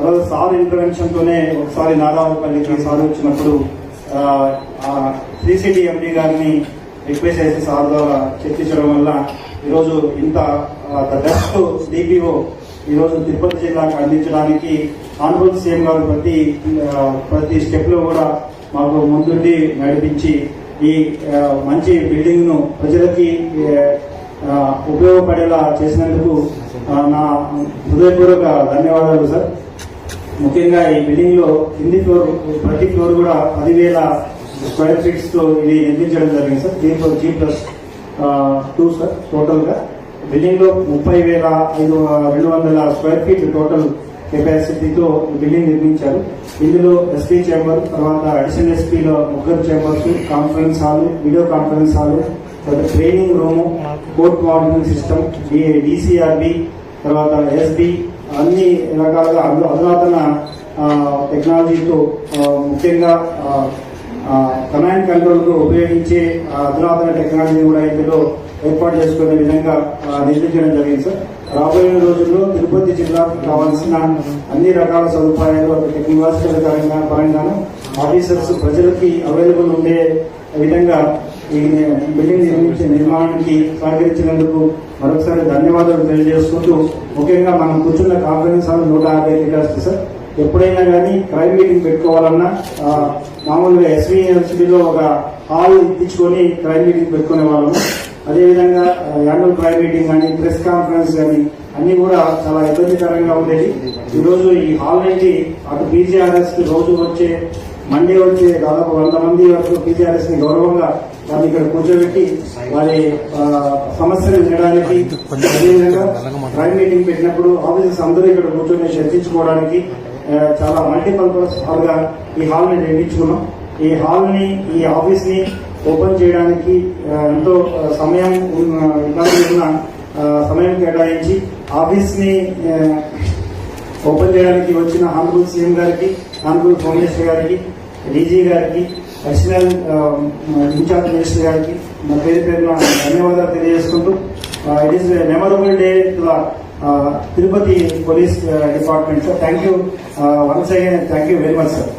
తర్వాత sir intervention తోనే ఒకసారి నారాయణపల్లికి సార్ వచ్చినప్పుడు 3సిటీ ఎండి గారిని రిక్వెస్ట్ చేసి సార్ ద్వారా చర్చించడం వల్ల ఈరోజు ఇంత ద బెస్ట్ డిపిఓ ఈరోజు తిరుపతి జిల్లాకు అందించడానికి ఆనరబుల్ సీఎం గారు ప్రతి స్టెప్ లో కూడా మాకు ముందుండి నడిపించి ఈ మంచి బిల్డింగ్ ను ప్రజలకి ఉపయోగపడేలా చేసినందుకు నా హృదయపూర్వక ధన్యవాదాలు సార్. ముఖ్యంగా ఈ బిల్డింగ్ లో కింది ఫ్లోర్ ప్రతి ఫ్లోర్ కూడా 10,000 స్క్వేర్ ఫీట్స్ తో ఇది నిర్మించడం జరిగింది సార్. దీంట్లో G+2 సార్. టోటల్ గా బిల్డింగ్ లో 30,200 స్క్వేర్ ఫీట్ టోటల్ కెపాసిటీతో బిల్డింగ్ నిర్మించారు. ఇందులో ఎస్పీ చేంబర్, తర్వాత అడిషనల్ ఎస్పీలో 3 chambers, conference hall, video conference hall, తర్వాత training room, court morning system, DCRB, తర్వాత ఎస్బి, అన్ని రకాలుగా అధునాతన టెక్నాలజీతో ముఖ్యంగా కమాండ్ కంట్రోల్ కు ఉపయోగించే అధునాతన టెక్నాలజీ కూడా ఇందులో ఏర్పాటు చేసుకునే విధంగా నిర్మించడం జరిగింది సార్. రాబోయే రోజుల్లో తిరుపతి జిల్లాకు కావాల్సిన అన్ని రకాల సదుపాయాలు టెక్నాలజికల్ పరంగాను ఆఫీసర్స్ ప్రజలకి అవైలబుల్ ఉండే విధంగా ఈ బిల్డింగ్ నిర్మాణానికి సహకరించినందుకు మరొకసారి ధన్యవాదాలు తెలియజేసుకుంటూ, ముఖ్యంగా మనం కూర్చున్న కాన్ఫరెన్స్ హాల్ 150 కెపాసిటీ సార్. ఎప్పుడైనా కానీ క్రైమ్ మీటింగ్ పెట్టుకోవాలన్నా మామూలుగా ఎస్వీఎల్సీలో ఒక హాల్ ఇప్పించుకొని క్రైమ్ మీటింగ్ పెట్టుకునే వాళ్ళము. అదేవిధంగా యాన్యువల్ క్రైమ్ మీటింగ్ కానీ, ప్రెస్ కాన్ఫరెన్స్ కానీ అన్ని కూడా చాలా ఇబ్బందికరంగా ఉండేది. ఈరోజు ఈ హాల్ నుంచి అటు పీజీఆర్ఎస్ కి రోజు మండే వచ్చే దాదాపు 100 మంది వరకు పీజీఆర్ఎస్ ని గౌరవంగా వారిని ఇక్కడ కూర్చోబెట్టి వారి సమస్యలు వినడానికి, అదేవిధంగా క్రైమ్ మీటింగ్ పెట్టినప్పుడు ఆఫీసర్స్ అందరూ ఇక్కడ కూర్చొని చర్చించుకోవడానికి చాలా మల్టీపర్పస్ హాల్ గా ఈ హాల్ ని నిర్మించుకున్నాం. ఈ హాల్ ని, ఈ ఆఫీస్ ని ఓపెన్ చేయడానికి ఎంతో సమయం ఉన్న సమయం కేటాయించి ఆఫీస్ ని ఓపెన్ చేయడానికి వచ్చిన ఆనరబుల్ సీఎం గారికి, ఆనరబుల్ హోమ్ మినిస్టర్ గారికి, డీజీ గారికి, అడిషనల్ ఇన్ఛార్జ్ మినిస్టర్ గారికి నా పేరున ధన్యవాదాలు తెలియజేసుకుంటూ, it is memorable day to Tirupati police department sir. Thank you once again, thank you very much sir.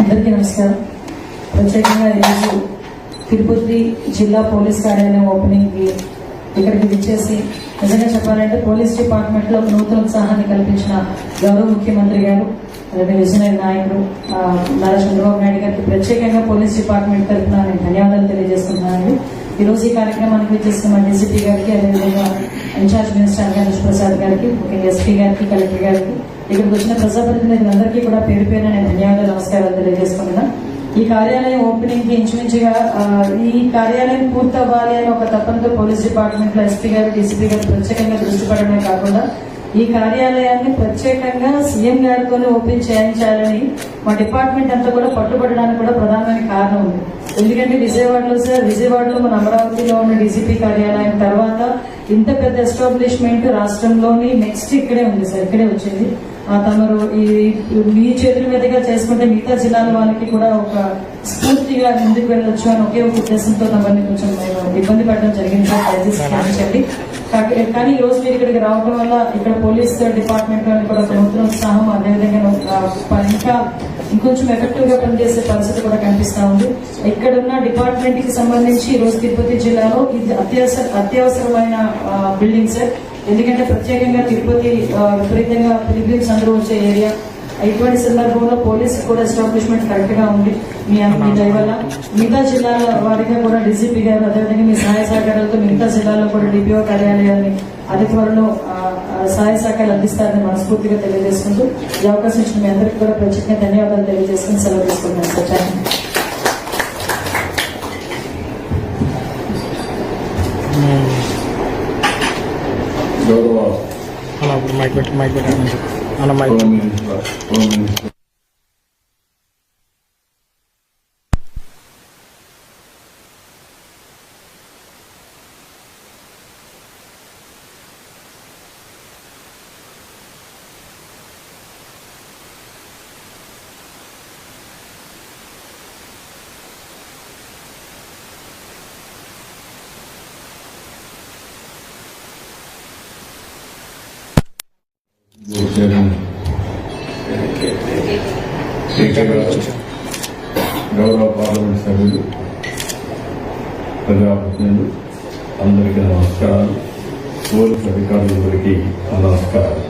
అందరికీ నమస్కారం. ప్రత్యేకంగా ఈరోజు తిరుపతి జిల్లా పోలీస్ కార్యాలయం ఓపెనింగ్ కి ఇక్కడికి విచ్చేసి నిజంగా చెప్పాలంటే పోలీస్ డిపార్ట్మెంట్ లో నూతన ఉత్సాహాన్ని కల్పించిన గౌరవ ముఖ్యమంత్రి గారు, అలాగే విజయనగర నాయకుడు నారా చంద్రబాబు నాయుడు గారికి ప్రత్యేకంగా పోలీస్ డిపార్ట్మెంట్ తరఫున నేను ధన్యవాదాలు తెలియజేస్తున్నాను. ఈ రోజు ఈ కార్యక్రమానికి విచ్చేస్తున్న డీసీపీ గారికి, అదేవిధంగా ఇన్ఛార్జ్ మినిస్టర్ గణేష్ ప్రసాద్ గారికి, ముఖ్యంగా ఎస్పీ గారికి, కలెక్టర్ గారికి, ఇక్కడికి వచ్చిన ప్రజాప్రతినిధులందరికీ కూడా పేరు పేరున నేను ధన్యవాదాలు, నమస్కారాలు తెలియజేసుకున్నాను. ఈ కార్యాలయం ఓపెనింగ్ కి ఇంచుమించుగా ఈ కార్యాలయం పూర్తవ్వాలి అని ఒక తప్పనితో పోలీస్ డిపార్ట్మెంట్ లో ఎస్పీ గారు, డీసీపీ గారు ప్రత్యేకంగా దృష్టి పడడమే కాకుండా ఈ కార్యాలయాన్ని ప్రత్యేకంగా సీఎం గారితోనే ఓపెన్ చేయించాలని మా డిపార్ట్మెంట్ అంతా కూడా పట్టుబడడానికి కూడా ప్రధానమైన కారణం ఉంది. ఎందుకంటే విజయవాడలో మన అమరావతిలో ఉన్న డీసీపీ కార్యాలయం తర్వాత ఇంత పెద్ద ఎస్టాబ్లిష్మెంట్ రాష్ట్రంలోని నెక్స్ట్ ఇక్కడే ఉంది సార్, ఇక్కడే వచ్చింది. తమరు మీ చేతుల మీదుగా చేసుకుంటే మిగతా జిల్లాల వాళ్ళకి కూడా ఒక స్ఫూర్తిగా ముందుకు వెళ్ళొచ్చు అని ఒకే ఒక ఉద్దేశంతో తమని కొంచెం ఇబ్బంది పడడం జరిగింది సార్. దయచేసి కానీ ఈ రోజు మీరు ఇక్కడికి రావడం వల్ల ఇక్కడ పోలీస్ డిపార్ట్మెంట్ లో కూడా నూతన ఉత్సాహం, అదేవిధంగా ఇంకా ఇంకొంచెం ఎఫెక్టివ్ గా పనిచేసే పరిస్థితి కూడా కనిపిస్తా ఉంది. ఇక్కడ ఉన్న డిపార్ట్మెంట్ కి సంబంధించి ఈ రోజు తిరుపతి జిల్లాలో ఇది అత్యవసరమైన బిల్డింగ్ సార్. ఎందుకంటే ప్రత్యేకంగా తిరుపతి విపరీతంగా పిలిగ్రిమ్స్ అందరూ వచ్చే ఏరియా. ఇటువంటి సందర్భంలో పోలీసు కూడా ఎస్టాబ్లిష్మెంట్ కరెక్ట్ గా ఉంది. మీ దయ వల్ల మిగతా జిల్లాల వారిగా కూడా డీజీపీ గారు, అదేవిధంగా మీ సహాయ సహకారాలతో మిగతా జిల్లాలో కూడా డిపిఓ కార్యాలయాన్ని అతి త్వరలో సహాయ సహకారాలు అందిస్తారని మనస్ఫూర్తిగా తెలియజేసుకుంటూ ఈ అవకాశం ఇచ్చిన మీ అందరికీ కూడా ప్రత్యేకంగా ధన్యవాదాలు తెలియజేసుకుని సెలవు తీసుకుంటున్నాను సార్. మైక్ చైర్మన్ కేకే గారు, గౌరవ పార్లమెంట్ సభ్యులు, ప్రజాప్రతినిధులు అందరికీ నమస్కారాలు. పోలీసు అధికారులందరికీ నమస్కారాలు.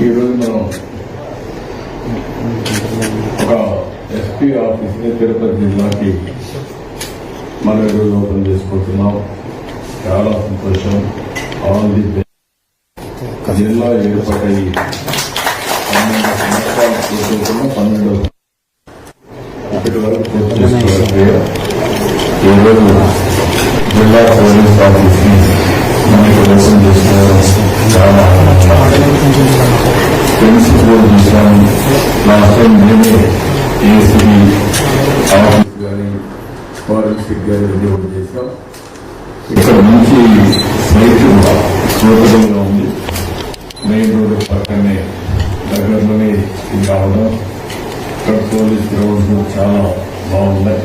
ఈరోజు మనం ఒక ఎస్పీ ఆఫీస్ని తిరుపతి జిల్లాకి మనం ఈరోజు ఓపెన్ చేసుకుంటున్నాం. చాలా సంతోషం. All the best. జిల్లా ఏర్పడి 12 సంవత్సరాలు పూర్తవుతున్న 12 ఇప్పటి వరకు పూర్తి చేసుకోవాలి. ఈరోజు జిల్లా పోలీస్ ఆఫీస్ని మనకి ఓపెన్ చేసుకోవడం చాలా ఫ్రెండ్స్ కూడా చూశాను. లాస్ట్ టైం నేనే ఏసీబీ ఆఫీస్ కానీ ఫారెన్సిక్ కానీ ఓపెన్ చేశాం. ఇక్కడ నుంచి సైట్ సౌకర్యంగా ఉంది. మెయిన్ రోడ్డు పక్కనే దగ్గరలోనే ఇది రావడం, ఇక్కడ పోలీస్ గ్రౌండ్స్ చాలా బాగున్నాయి.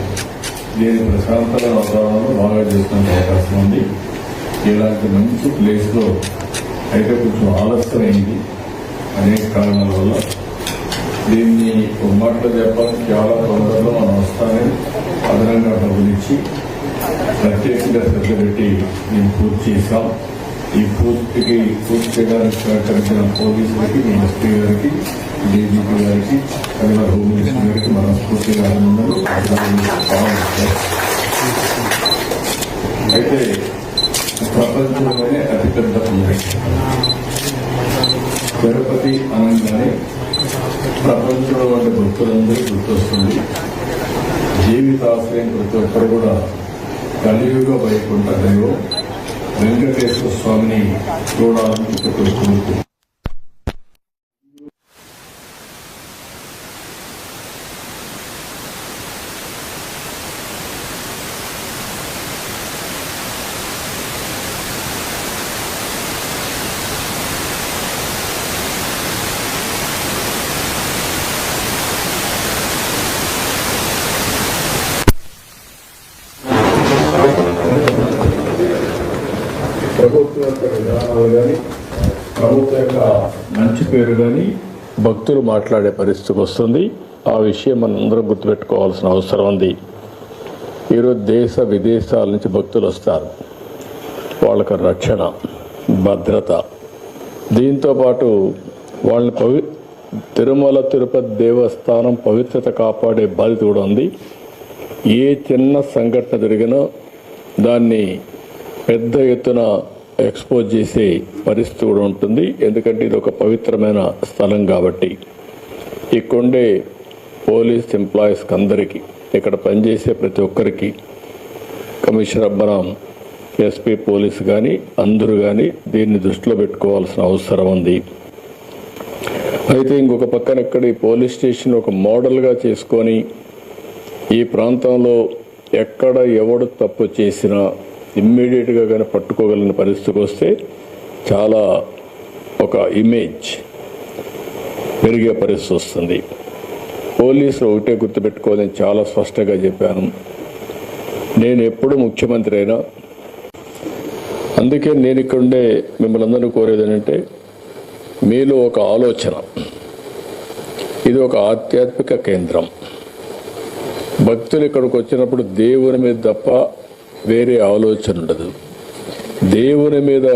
దీని ప్రశాంతమైన వాతావరణంలో బాగా చేసుకునే అవకాశం ఉంది. ఇలాంటి మంచి ప్లేస్ లో అయితే కొంచెం ఆలస్యమైంది అనేక కారణాల వల్ల. దీన్ని ఒక మాటలో చెప్పాలని చాలా తొందరలో మనం వస్తానని అదనంగా డబ్బులు ఇచ్చి ప్రత్యేకంగా శ్రద్ధ పెట్టి మేము పూర్తి చేశాం. ఈ పూర్తి చేయడానికి సహకరించిన పోలీసులకి, మీ ఎస్పీ గారికి, డీజీపీ గారికి, అదే హోమ్ మినిస్టర్ గారికి మనస్ఫూర్తిగా అభినందనలు. అయితే ప్రపంచంలోనే అతిపెద్ద పుణ్యక్షేత్రం తిరుపతి అనగానే ప్రపంచంలో ఉండే భక్తులందరూ గుర్తొస్తుంది. జీవితాశ్రయం ప్రతి ఒక్కరు కూడా కలియుగ వైకుంఠ దైవం వెంకటేశ్వర స్వామిని చూడాలని కోరుకుంటున్నారు. ప్రభుత్వం యొక్క విధానాలు కానీ, ప్రభుత్వం యొక్క మంచి పేరు కానీ భక్తులు మాట్లాడే పరిస్థితికి వస్తుంది. ఆ విషయం మనందరం గుర్తుపెట్టుకోవాల్సిన అవసరం ఉంది. ఈరోజు దేశ విదేశాల నుంచి భక్తులు వస్తారు. వాళ్ళకి రక్షణ, భద్రత, దీంతోపాటు వాళ్ళని తిరుమల తిరుపతి దేవస్థానం పవిత్రత కాపాడే బాధ్యత కూడా ఉంది. ఏ చిన్న సంఘటన జరిగినా దాన్ని పెద్ద ఎత్తున ఎక్స్పోజ్ చేసే పరిస్థితి కూడా ఉంటుంది. ఎందుకంటే ఇది ఒక పవిత్రమైన స్థలం కాబట్టి. ఇక్కడే పోలీస్ ఎంప్లాయీస్కి అందరికీ, ఇక్కడ పనిచేసే ప్రతి ఒక్కరికి, కమిషనర్ అబ్బరం, ఎస్పీ పోలీసు కానీ అందరూ కానీ దీన్ని దృష్టిలో పెట్టుకోవాల్సిన అవసరం ఉంది. అయితే ఇంకొక పక్కన ఇక్కడ ఈ పోలీస్ స్టేషన్ ఒక మోడల్గా చేసుకొని ఈ ప్రాంతంలో ఎక్కడ ఎవడు తప్పు చేసినా ఇమ్మీడియట్గా కానీ పట్టుకోగలిగిన పరిస్థితికి వస్తే చాలా ఒక ఇమేజ్ పెరిగే పరిస్థితి వస్తుంది. పోలీసులు ఒకటే గుర్తుపెట్టుకోవాలని చాలా స్పష్టంగా చెప్పాను. నేను ఎప్పుడు ముఖ్యమంత్రి అయినా, అందుకే నేను ఇక్కడుండే మిమ్మల్ని అందరూ కోరేది ఏంటంటే, మీలో ఒక ఆలోచన, ఇది ఒక ఆధ్యాత్మిక కేంద్రం. భక్తులు ఇక్కడికి వచ్చినప్పుడు దేవుని మీద తప్ప వేరే ఆలోచన ఉండదు. దేవుని మీద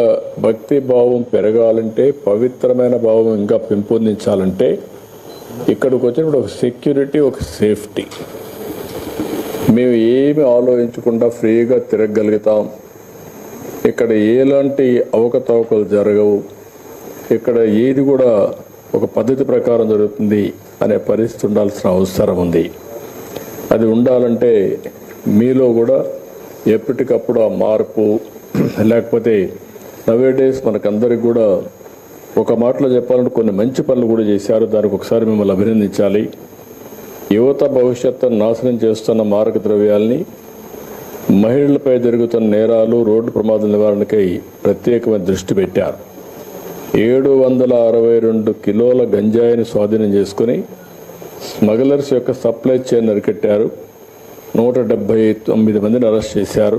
భక్తి భావం పెరగాలంటే, పవిత్రమైన భావం ఇంకా పెంపొందించాలంటే ఇక్కడికి వచ్చినప్పుడు ఒక సెక్యూరిటీ, ఒక సేఫ్టీ. మేము ఏమి ఆలోచించకుండా ఫ్రీగా తిరగగలుగుతాం. ఇక్కడ ఎలాంటి అవకతవకలు జరగవు. ఇక్కడ ఏది కూడా ఒక పద్ధతి ప్రకారం జరుగుతుంది అనే పరిస్థితి ఉండాల్సిన అవసరం ఉంది. అది ఉండాలంటే మీలో కూడా ఎప్పటికప్పుడు ఆ మార్పు, లేకపోతే నవేడేస్ మనకందరికి కూడా ఒక మాటలో చెప్పాలంటే కొన్ని మంచి పనులు కూడా చేశారు. దానికి ఒకసారి మిమ్మల్ని అభినందించాలి. యువత భవిష్యత్తును నాశనం చేస్తున్న మారక ద్రవ్యాల్ని, మహిళలపై జరుగుతున్న నేరాలు, రోడ్డు ప్రమాద నివారణకై ప్రత్యేకమైన దృష్టి పెట్టారు. 762 కిలోల గంజాయిని స్వాధీనం చేసుకుని స్మగ్లర్స్ యొక్క సప్లై చైన్ అరికట్టారు. 179 మందిని అరెస్ట్ చేశారు.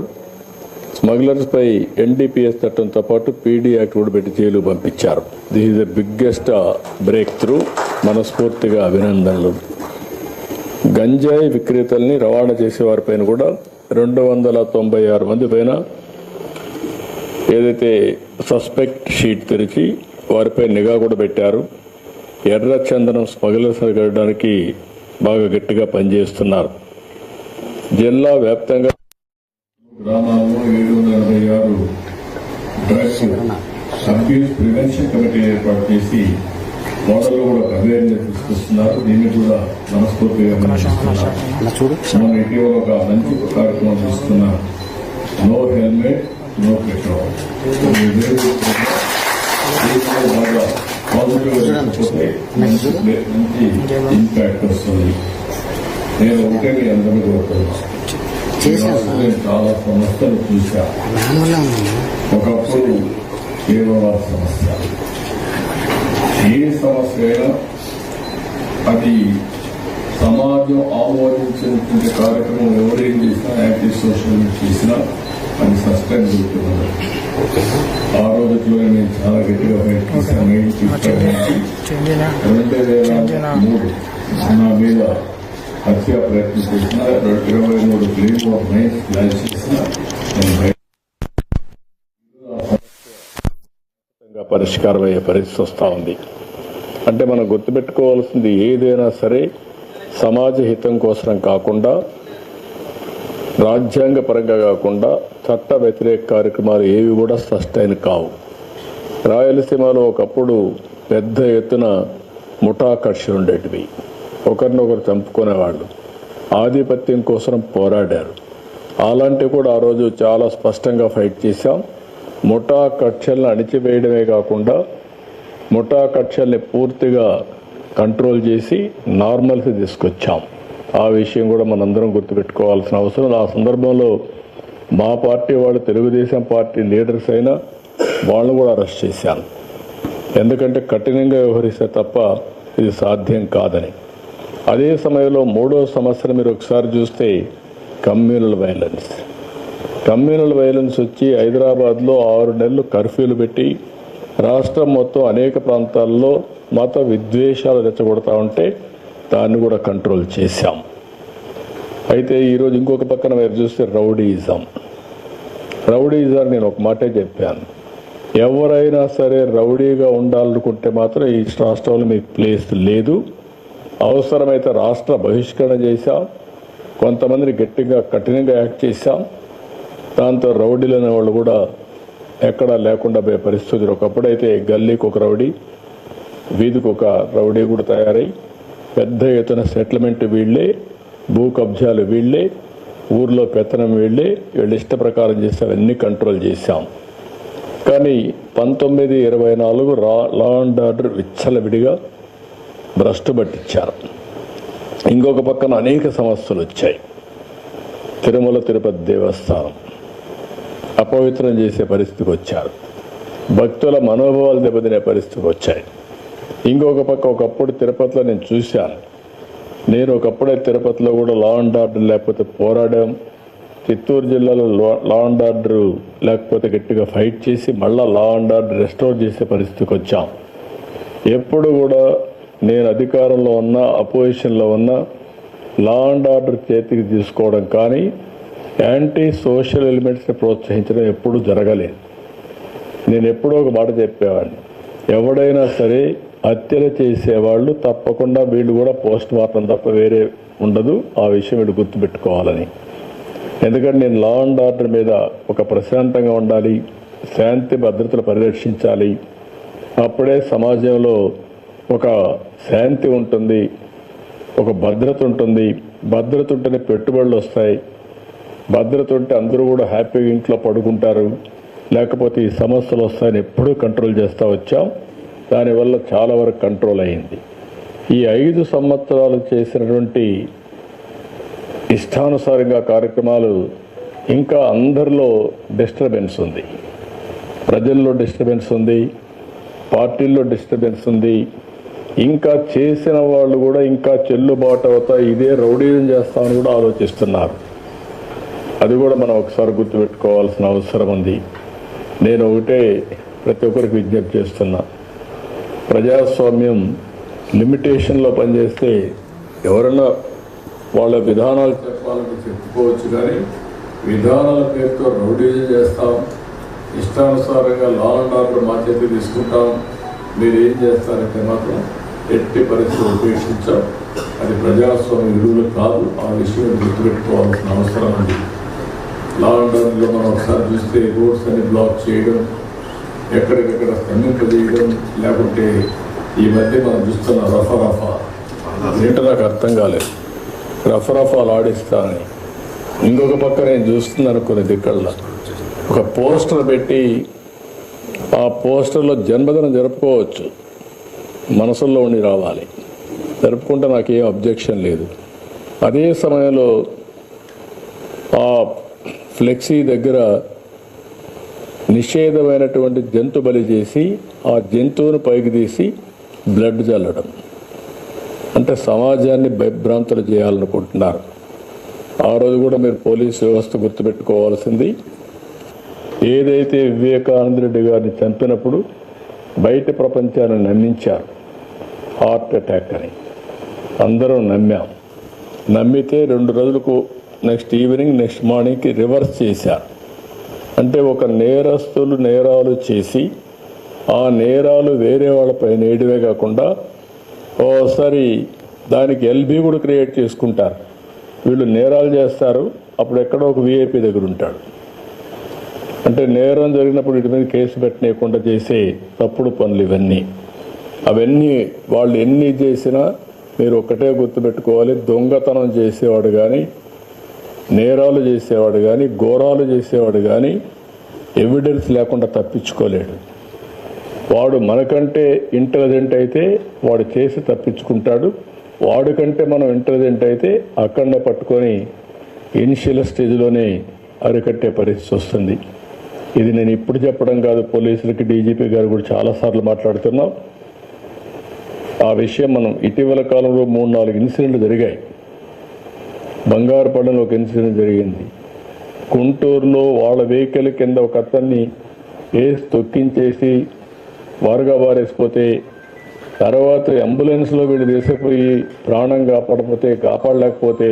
స్మగ్లర్స్ పై ఎన్డీపీఎస్ చట్టంతో పాటు పీడీ యాక్ట్ కూడా పెట్టి జైలు పంపించారు. This is the biggest break through. మనస్ఫూర్తిగా అభినందనలు. గంజాయి విక్రేతల్ని రవాణా చేసే వారిపైన కూడా 296 మంది పైన ఏదైతే సస్పెక్ట్ షీట్ తెరిచి వారిపై నిఘా కూడా పెట్టారు. ఎర్ర చందనం స్మగ్లర్స్ అరికట్టడానికి బాగా గట్టిగా పనిచేస్తున్నారు. జిల్లా వ్యాప్తంగా గ్రామాల్లో 786 డ్రగ్స్ అబ్యూస్ ప్రివెన్షన్ కమిటీ ఏర్పాటు చేసి మోడల్ కూడా అవేర్నెస్ తీసుకొస్తున్నారు. దీన్ని కూడా మనస్ఫూర్తిగా మనం ఇటీవల ఒక మంచి కార్యక్రమం తీసుకున్నాం. No helmet no petrol. బాగా పాజిటివ్ మంచి ఇంపాక్ట్ వస్తుంది. నేను ఒకటే మీ అందరినీ కోరుతున్నాను. నేను చాలా సమస్యలు చూశా. ఒకప్పుడు కేవలం సమస్య, ఏ సమస్య అయినా అది సమాజం ఆమోదించినటువంటి కార్యక్రమం ఎవరేం చేసినా, యాక్టివ్ సోషల్ చేసినా అది సస్టైన్ అవుతున్నది. ఆ రోజుల్లో నేను చాలా గట్టిగా ప్రయత్నిస్తాను. 2003 నా మీద హత్య ప్రయత్నం చేసిన 23 క్లీన్ ఆఫ్ నైన్స్ ప్లాన్ చేసిన పరిష్కారం అయ్యే పరిస్థితి వస్తూ ఉంది. అంటే మనం గుర్తుపెట్టుకోవాల్సింది ఏదైనా సరే సమాజ హితం కోసం కాకుండా, రాజ్యాంగ పరంగా కాకుండా చట్ట వ్యతిరేక కార్యక్రమాలు ఏవి కూడా సస్టైన్ కావు. రాయలసీమలో ఒకప్పుడు పెద్ద ఎత్తున ముఠా కక్షలు ఉండేటివి. ఒకరినొకరు చంపుకునేవాళ్ళు, ఆధిపత్యం కోసం పోరాడారు. అలాంటివి కూడా ఆ రోజు చాలా స్పష్టంగా ఫైట్ చేశాం. ముఠా కక్షలను అణిచివేయడమే కాకుండా ముఠా కక్షల్ని పూర్తిగా కంట్రోల్ చేసి నార్మల్కి తీసుకొచ్చాం. ఆ విషయం కూడా మనందరం గుర్తుపెట్టుకోవాల్సిన అవసరం. ఆ సందర్భంలో మా పార్టీ వాళ్ళు, తెలుగుదేశం పార్టీ లీడర్స్ అయినా వాళ్ళు కూడా అరెస్ట్ చేశాను. ఎందుకంటే కఠినంగా వ్యవహరిస్తే తప్ప ఇది సాధ్యం కాదని. అదే సమయంలో 3వ సంవత్సరం మీరు ఒకసారి చూస్తే కమ్యూనల్ వైలెన్స్ వచ్చి హైదరాబాద్లో 6 నెలలు కర్ఫ్యూలు పెట్టి రాష్ట్రం మొత్తం అనేక ప్రాంతాల్లో మత విద్వేషాలు రెచ్చగొడతా ఉంటే దాన్ని కూడా కంట్రోల్ చేశాం. అయితే ఈరోజు ఇంకొక పక్కన మీరు చూస్తే రౌడీయిజం నేను ఒక మాటే చెప్పాను. ఎవరైనా సరే రౌడీగా ఉండాలనుకుంటే మాత్రం ఈ రాష్ట్రంలో మీకు ప్లేస్ లేదు. అవసరమైతే రాష్ట్ర బహిష్కరణ చేశాం. కొంతమందిని గట్టిగా కఠినంగా యాక్ట్ చేశాం. దాంతో రౌడీలు అనేవాళ్ళు కూడా ఎక్కడా లేకుండా పోయే పరిస్థితులు. ఒకప్పుడైతే గల్లీకి ఒక రౌడీ, వీధికి ఒక రౌడీ కూడా తయారై పెద్ద ఎత్తున సెటిల్మెంట్ వీళ్లే, భూ కబ్జాలు వీళ్లే, ఊర్లో పెత్తనం వీళ్లే, వీళ్ళ ఇష్ట ప్రకారం చేస్తే అవన్నీ కంట్రోల్ చేశాం. కానీ 1924 లా అండ్ ఆర్డర్ విచ్చలవిడిగా భ్రష్టు పట్టించారు. ఇంకొక పక్కన అనేక సమస్యలు వచ్చాయి. తిరుమల తిరుపతి దేవస్థానం అపవిత్రం చేసే పరిస్థితికి వచ్చారు. భక్తుల మనోభావాలు దెబ్బతినే పరిస్థితికి వచ్చాయి. ఇంకొక పక్క ఒకప్పుడు తిరుపతిలో నేను చూశాను. నేను ఒకప్పుడే తిరుపతిలో కూడా లా అండ్ ఆర్డర్ లేకపోతే పోరాడాం. చిత్తూరు జిల్లాలో లా అండ్ ఆర్డర్ లేకపోతే గట్టిగా ఫైట్ చేసి మళ్ళా లా అండ్ ఆర్డర్ రెస్టోర్ చేసే పరిస్థితికి వచ్చాం. ఎప్పుడు కూడా నేను అధికారంలో ఉన్నా, అపోజిషన్లో ఉన్నా లా అండ్ ఆర్డర్ చేతికి తీసుకోవడం కానీ యాంటీ సోషల్ ఎలిమెంట్స్ని ప్రోత్సహించడం ఎప్పుడూ జరగలేదు. నేను ఎప్పుడో ఒక మాట చెప్పేవాడిని, ఎవడైనా సరే హత్యలు చేసేవాళ్ళు తప్పకుండా వీళ్ళు కూడా పోస్ట్ మార్టం తప్ప వేరే ఉండదు. ఆ విషయం వీళ్ళు గుర్తుపెట్టుకోవాలని. ఎందుకంటే నేను లా అండ్ ఆర్డర్ మీద ఒక ప్రశాంతంగా ఉండాలి, శాంతి భద్రతలు పరిరక్షించాలి. అప్పుడే సమాజంలో ఒక శాంతి ఉంటుంది, ఒక భద్రత ఉంటుంది. భద్రత ఉంటేనే పెట్టుబడులు వస్తాయి. భద్రత ఉంటే అందరూ కూడా హ్యాపీగా ఇంట్లో పడుకుంటారు. లేకపోతే ఈ సమస్యలు వస్తాయని ఎప్పుడూ కంట్రోల్ చేస్తూ వచ్చాం. దానివల్ల చాలా వరకు కంట్రోల్ అయింది. ఈ 5 సంవత్సరాలు చేసినటువంటి ఇష్టానుసారంగా కార్యక్రమాలు ఇంకా అందరిలో డిస్టర్బెన్స్ ఉంది. ప్రజల్లో డిస్టర్బెన్స్ ఉంది, పార్టీల్లో డిస్టర్బెన్స్ ఉంది. ఇంకా చేసిన వాళ్ళు కూడా ఇంకా చెల్లుబాటు అవుతా ఇదే రౌడీజం చేస్తామని కూడా ఆలోచిస్తున్నారు. అది కూడా మనం ఒకసారి గుర్తుపెట్టుకోవాల్సిన అవసరం ఉంది. నేను ఒకటే ప్రతి ఒక్కరికి విజ్ఞప్తి చేస్తున్నా, ప్రజాస్వామ్యం లిమిటేషన్లో పనిచేస్తే ఎవరన్నా వాళ్ళ విధానాలు చెప్పాలంటే చెప్పుకోవచ్చు, కానీ విధానాల పేరుతో రౌడీజం చేస్తాం, ఇష్టానుసారంగా లా అండ్ ఆర్డర్ మా చేతి తీసుకుంటాం, మీరు ఏం చేస్తారంటే మాత్రం ఎట్టి పరిస్థితులు ఉపేక్షించాం. అది ప్రజాస్వామ్య విలువలు కాదు. ఆ విషయం గుర్తుపెట్టుకోవాల్సిన అవసరం ఉంది. లా అండ్ ఆర్డర్లో మనం ఒకసారి చూస్తే రోడ్స్ అన్ని బ్లాక్ చేయడం, ఎక్కడికక్కడ స్తంభింపజేయడం, లేకుంటే ఈ మధ్య మనం చూస్తున్న రఫా ఏంటో నాకు అర్థం కాలేదు. రఫాలు ఆడిస్తానని ఇంకొక పక్క నేను చూస్తున్నాను కొన్ని దిక్కల్లో ఒక పోస్టర్ పెట్టి ఆ పోస్టర్లో జన్మదినం జరుపుకోవచ్చు, మనసుల్లో ఉండి రావాలి, జరుపుకుంటే నాకేం అబ్జెక్షన్ లేదు. అదే సమయంలో ఆ ఫ్లెక్సీ దగ్గర నిషేధమైనటువంటి జంతు బలి చేసి ఆ జంతువును పైకి తీసి బ్లడ్ చల్లడం అంటే సమాజాన్ని భయభ్రాంతులు చేయాలనుకుంటున్నారు. ఆ రోజు కూడా మీరు పోలీసు వ్యవస్థ గుర్తుపెట్టుకోవాల్సింది, ఏదైతే వివేకానంద రెడ్డి గారిని చంపినప్పుడు బయట ప్రపంచాన్ని నమ్మించారు హార్ట్ అటాక్ అని. అందరం నమ్మాం. నమ్మితే 2 రోజులకు నెక్స్ట్ ఈవినింగ్ నెక్స్ట్ మార్నింగ్కి రివర్స్ చేశారు. అంటే ఒక నేరస్తులు నేరాలు చేసి ఆ నేరాలు వేరే వాళ్ళపై నేయడమే కాకుండా ఓసారి దానికి ఎల్బీ కూడా క్రియేట్ చేసుకుంటారు. వీళ్ళు నేరాలు చేస్తారు, అప్పుడు ఎక్కడో ఒక విఐపి దగ్గర ఉంటాడు. అంటే నేరం జరిగినప్పుడు వీటి మీద కేసు పెట్టనీయకుండా చేసే తప్పుడు పనులు ఇవన్నీ. అవన్నీ వాళ్ళు ఎన్ని చేసినా మీరు ఒక్కటే గుర్తుపెట్టుకోవాలి, దొంగతనం చేసేవాడు కానీ, నేరాలు చేసేవాడు కానీ, ఘోరాలు చేసేవాడు కానీ ఎవిడెన్స్ లేకుండా తప్పించుకోలేడు. వాడు మనకంటే ఇంటెలిజెంట్ అయితే వాడు చేసి తప్పించుకుంటాడు. వాడికంటే మనం ఇంటెలిజెంట్ అయితే అక్కడనే పట్టుకొని ఇనిషియల్ స్టేజ్లోనే అరికట్టే పరిస్థితి వస్తుంది. ఇది నేను ఇప్పుడు చెప్పడం కాదు, పోలీసులకి డీజీపీ గారు కూడా చాలాసార్లు మాట్లాడుతున్నాం. ఆ విషయం మనం ఇటీవల కాలంలో 3-4 ఇన్సిడెంట్లు జరిగాయి. బంగారుపల్లిలో ఒక ఇన్సిడెంట్ జరిగింది. గుంటూరులో వాళ్ళ వెహికల్ కింద ఒక అతన్ని వేసి తొక్కించేసి వారుగా వారేసిపోతే తర్వాత అంబులెన్స్లో వీళ్ళు తీసుకుపోయి ప్రాణం కాపాడలేకపోతే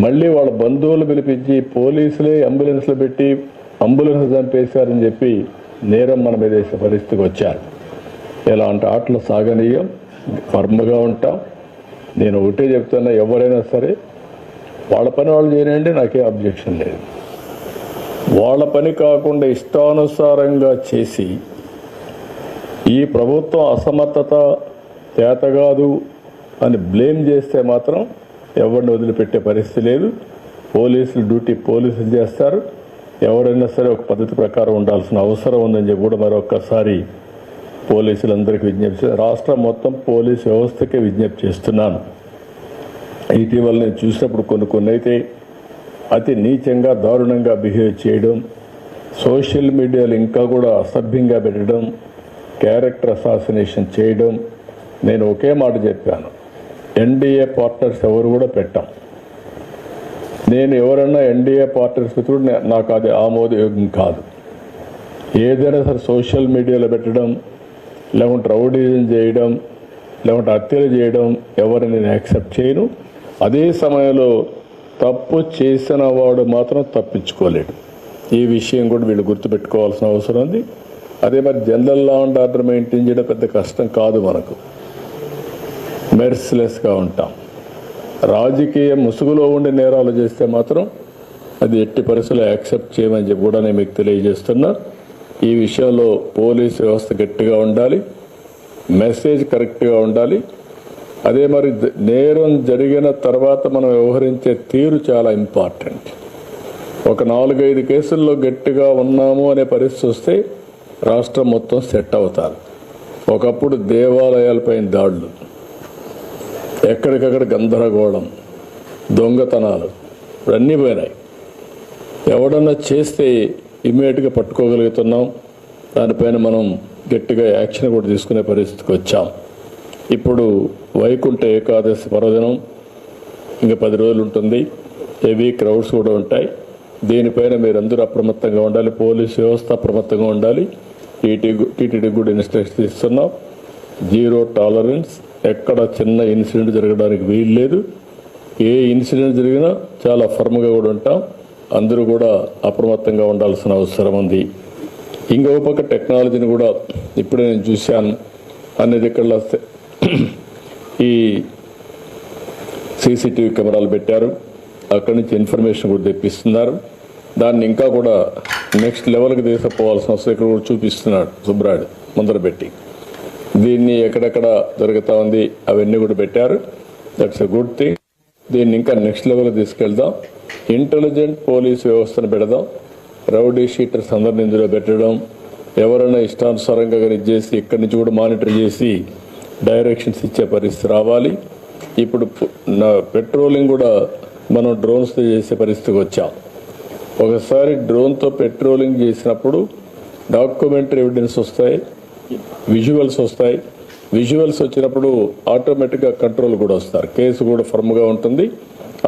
మళ్ళీ వాళ్ళ బంధువులు పిలిపించి పోలీసులే అంబులెన్స్లో పెట్టి అంబులెన్స్ చంపేశారని చెప్పి నేరం మన మీద వేసే పరిస్థితికి వచ్చారు. ఇలాంటి ఆటలు సాగనీయం, ఫర్మ్గా ఉంటాం. నేను ఒకటే చెప్తున్నా, ఎవరైనా సరే వాళ్ళ పని వాళ్ళు చేయనండి, నాకే అబ్జెక్షన్ లేదు. వాళ్ళ పని కాకుండా ఇష్టానుసారంగా చేసి ఈ ప్రభుత్వం అసమర్థత చేతగాదు అని బ్లేమ్ చేస్తే మాత్రం ఎవరిని వదిలిపెట్టే పరిస్థితి లేదు. పోలీసులు డ్యూటీ పోలీసులు చేస్తారు. ఎవరైనా సరే ఒక పద్ధతి ప్రకారం ఉండాల్సిన అవసరం ఉందని చెప్పి కూడా మరొక్కసారి పోలీసులందరికీ విజ్ఞప్తి, రాష్ట్రం మొత్తం పోలీసు వ్యవస్థకే విజ్ఞప్తి చేస్తున్నాను. ఇటీవల నేను చూసినప్పుడు కొన్ని అయితే అతి నీచంగా దారుణంగా బిహేవ్ చేయడం, సోషల్ మీడియాలో ఇంకా కూడా అసభ్యంగా పెట్టడం, క్యారెక్టర్ అసాసినేషన్ చేయడం. నేను ఒకే మాట చెప్పాను, ఎన్డీఏ పార్ట్నర్స్ ఎవరు కూడా పెట్టాం. నేను ఎవరన్నా ఎన్డీఏ పార్ట్నర్స్ కూడా నాకు అది ఆమోదయోగ్యం కాదు. ఏదైనా సరే సోషల్ మీడియాలో పెట్టడం, లేకుంటే రౌడీజం చేయడం, లేకుంటే హత్యలు చేయడం ఎవరిని నేను యాక్సెప్ట్ చేయను. అదే సమయంలో తప్పు చేసిన వాడు మాత్రం తప్పించుకోలేడు. ఈ విషయం కూడా వీళ్ళు గుర్తుపెట్టుకోవాల్సిన అవసరం ఉంది. అదే మరి general law and order maintain చేయడం పెద్ద కష్టం కాదు. మనకు మెర్సిలెస్గా ఉంటాం. రాజకీయ ముసుగులో ఉండి నేరాలు చేస్తే మాత్రం అది ఎట్టి పరిస్థితుల్లో యాక్సెప్ట్ చేయమని చెప్పి కూడా నేను మీకు తెలియజేస్తున్నా. ఈ విషయంలో పోలీసు వ్యవస్థ గట్టిగా ఉండాలి, మెసేజ్ కరెక్ట్గా ఉండాలి. అదే మరి నేరం జరిగిన తర్వాత మనం వ్యవహరించే తీరు చాలా ఇంపార్టెంట్. ఒక 4-5 కేసుల్లో గట్టిగా ఉన్నాము అనే పరిస్థితి వస్తే రాష్ట్రం మొత్తం సెట్ అవుతారు. ఒకప్పుడు దేవాలయాలపైన దాడులు, ఎక్కడికక్కడ గందరగోళం, దొంగతనాలు ఇవన్నీ పోయినాయి. ఎవడన్నా చేస్తే ఇమ్మీడియట్గా పట్టుకోగలుగుతున్నాం. దానిపైన మనం గట్టిగా యాక్షన్ కూడా తీసుకునే పరిస్థితికి వచ్చాం. ఇప్పుడు వైకుంఠ ఏకాదశి పర్వదినం ఇంకా 10 రోజులు ఉంటుంది. హెవీ క్రౌడ్స్ కూడా ఉంటాయి. దీనిపైన మీరందరూ అప్రమత్తంగా ఉండాలి. పోలీస్ వ్యవస్థ అప్రమత్తంగా ఉండాలి. టీటీడీ కూడా ఇన్స్ట్రక్షన్స్ ఇస్తున్నాం. జీరో టాలరెన్స్, ఎక్కడ చిన్న ఇన్సిడెంట్ జరగడానికి వీలు లేదు. ఏ ఇన్సిడెంట్ జరిగినా చాలా ఫర్మ్గా కూడా ఉంటాం. అందరూ కూడా అప్రమత్తంగా ఉండాల్సిన అవసరం ఉంది. ఇంకొక పక్క టెక్నాలజీని కూడా ఇప్పుడే నేను చూశాను. అన్ని దగ్గర ఈ సీసీటీవీ కెమెరాలు పెట్టారు. అక్కడి నుంచి ఇన్ఫర్మేషన్ కూడా తెప్పిస్తున్నారు. దాన్ని ఇంకా కూడా నెక్స్ట్ లెవెల్కి తీసుకుపోవాల్సిన అవసరం ఇక్కడ కూడా చూపిస్తున్నాడు సుబ్రాయుడు ముందర పెట్టి. దీన్ని ఎక్కడెక్కడ జరుగుతూ ఉంది అవన్నీ కూడా పెట్టారు. That's a good thing. దీన్ని ఇంకా నెక్స్ట్ లెవెల్కి తీసుకెళ్దాం. ఇంటెలిజెంట్ పోలీస్ వ్యవస్థను పెడదాం. రౌడీ షీటర్స్ అందరిని ఇందులో పెట్టడం, ఎవరైనా ఇష్టానుసారంగా చేసి ఇక్కడి నుంచి కూడా మానిటర్ చేసి డైరెక్షన్స్ ఇచ్చే పరిస్థితి రావాలి. ఇప్పుడు పెట్రోలింగ్ కూడా మనం డ్రోన్స్తో చేసే పరిస్థితికి వచ్చాం. ఒకసారి డ్రోన్తో పెట్రోలింగ్ చేసినప్పుడు డాక్యుమెంటరీ ఎవిడెన్స్ వస్తాయి, విజువల్స్ వస్తాయి. విజువల్స్ వచ్చినప్పుడు ఆటోమేటిక్గా కంట్రోల్ కూడా వస్తారు. కేసు కూడా ఫర్మ్గా ఉంటుంది.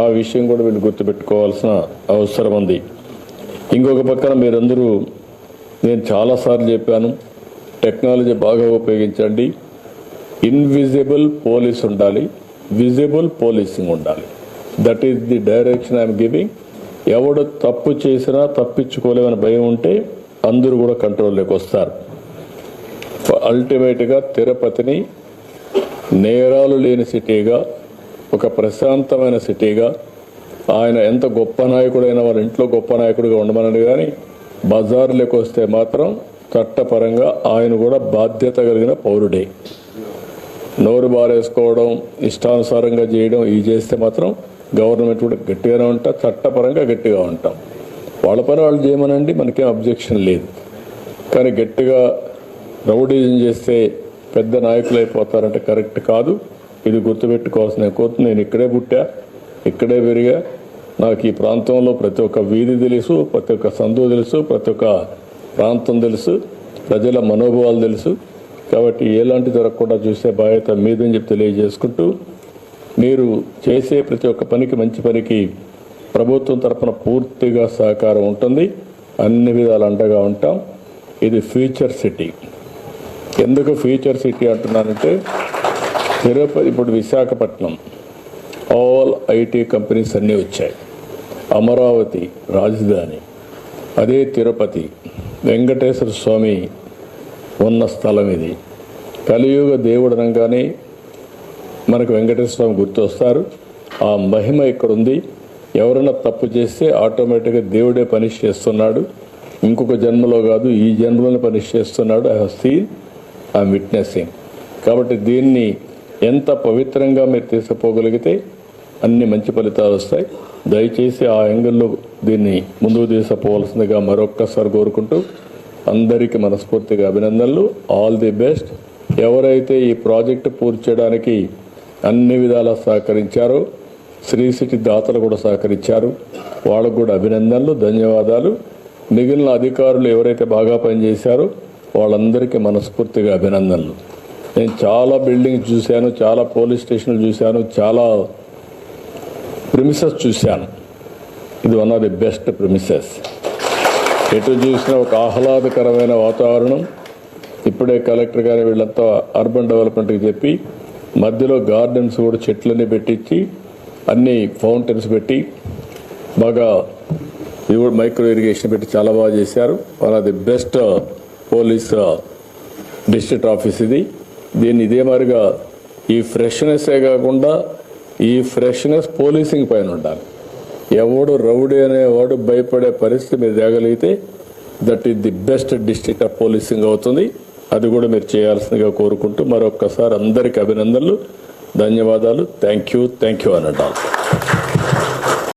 ఆ విషయం కూడా వీళ్ళు గుర్తుపెట్టుకోవాల్సిన అవసరం ఉంది. ఇంకొక పక్కన మీరందరూ, నేను చాలాసార్లు చెప్పాను, టెక్నాలజీ బాగా ఉపయోగించండి. ఇన్విజిబుల్ పోలీస్ ఉండాలి, విజిబుల్ పోలీసింగ్ ఉండాలి. That is the direction I'm giving. ఎవడు తప్పు చేసినా తప్పించుకోలేమని భయం ఉంటే అందరూ కూడా కంట్రోల్లోకి వస్తారు. అల్టిమేట్గా తిరుపతిని నేరాలు లేని సిటీగా, ఒక ప్రశాంతమైన సిటీగా, ఆయన ఎంత గొప్ప నాయకుడైనా వాళ్ళ ఇంట్లో గొప్ప నాయకుడిగా ఉండమని, కానీ బజార్లోకి వస్తే మాత్రం చట్టపరంగా ఆయన కూడా బాధ్యత కలిగిన పౌరుడే. నోరు బారేసుకోవడం, ఇష్టానుసారంగా చేయడం ఇవి చేస్తే మాత్రం గవర్నమెంట్ కూడా గట్టిగానే ఉంటాం, చట్టపరంగా గట్టిగా ఉంటాం. వాళ్ళ పని వాళ్ళు చేయమనండి, మనకేం అబ్జెక్షన్ లేదు. కానీ గట్టిగా రౌడీజం చేస్తే పెద్ద నాయకులు అయిపోతారంటే కరెక్ట్ కాదు. ఇది గుర్తుపెట్టుకోవాల్సిన కోరుతుంది. నేను ఇక్కడే పుట్టా, ఇక్కడే పెరిగా. నాకు ఈ ప్రాంతంలో ప్రతి ఒక్క వీధి తెలుసు, ప్రతి ఒక్క సందు తెలుసు, ప్రతి ఒక్క ప్రాంతం తెలుసు, ప్రజల మనోభావాలు తెలుసు. కాబట్టి ఎలాంటి జరగకుండా చూసే బాధ్యత మీదని చెప్పి తెలియజేసుకుంటూ, మీరు చేసే ప్రతి ఒక్క పనికి, మంచి పనికి ప్రభుత్వం తరఫున పూర్తిగా సహకారం ఉంటుంది. అన్ని విధాలు అండగా ఉంటాం. ఇది ఫ్యూచర్ సిటీ. ఎందుకు ఫ్యూచర్ సిటీ అంటున్నానంటే, తిరుపతి, ఇప్పుడు విశాఖపట్నం ఆల్ ఐటీ కంపెనీస్ అన్నీ వచ్చాయి. అమరావతి రాజధాని, అదే తిరుపతి వెంకటేశ్వర స్వామి ఉన్న స్థలం ఇది. కలియుగ దేవుడు అనగానే మనకు వెంకటేశ్వర స్వామి గుర్తొస్తారు. ఆ మహిమ ఇక్కడ ఉంది. ఎవరైనా తప్పు చేస్తే ఆటోమేటిక్గా దేవుడే పనిష్ చేస్తున్నాడు. ఇంకొక జన్మలో కాదు, ఈ జన్మలోనే పనిష్ చేస్తున్నాడు. I have seen, I'm witnessing. కాబట్టి దీన్ని ఎంత పవిత్రంగా మీరు తీసుకుపోగలిగితే అన్ని మంచి ఫలితాలు వస్తాయి. దయచేసి ఆ యాంగిల్లో దీన్ని ముందుకు తీసుకుపోవాల్సిందిగా మరొక్కసారి కోరుకుంటూ, అందరికీ మనస్ఫూర్తిగా అభినందనలు. All the best. ఎవరైతే ఈ ప్రాజెక్టు పూర్తి చేయడానికి అన్ని విధాలా సహకరించారో, శ్రీ సిటీ దాతలు కూడా సహకరించారు, వాళ్ళకు కూడా అభినందనలు, ధన్యవాదాలు. మిగిలిన అధికారులు ఎవరైతే బాగా పనిచేశారో వాళ్ళందరికీ మనస్ఫూర్తిగా అభినందనలు. నేను చాలా బిల్డింగ్స్ చూశాను, చాలా పోలీస్ స్టేషన్లు చూశాను, చాలా ప్రిమిసెస్ చూశాను. ఇది one of the best premises. ఎటు చూసినా ఒక ఆహ్లాదకరమైన వాతావరణం. ఇప్పుడే కలెక్టర్ గారు వీళ్ళంతా అర్బన్ డెవలప్మెంట్కి చెప్పి మధ్యలో గార్డెన్స్ కూడా చెట్లన్నీ పెట్టించి అన్ని ఫౌంటైన్స్ పెట్టి బాగా ఇది కూడా మైక్రో ఇరిగేషన్ పెట్టి చాలా బాగా చేశారు. One of the best police district office ఇది. దీన్ని ఇదే మాదిరిగా ఈ ఫ్రెష్నెస్సే కాకుండా ఈ ఫ్రెష్నెస్ పోలీసింగ్ పైన ఉండాలి. ఎవడు రౌడీ అనేవాడు భయపడే పరిస్థితి మీరు తేగలిగితే that is the best district of policing అవుతుంది. అది కూడా మీరు చేయాల్సిందిగా కోరుకుంటూ మరొక్కసారి అందరికీ అభినందనలు, ధన్యవాదాలు. థ్యాంక్ యూ అని అంటారు.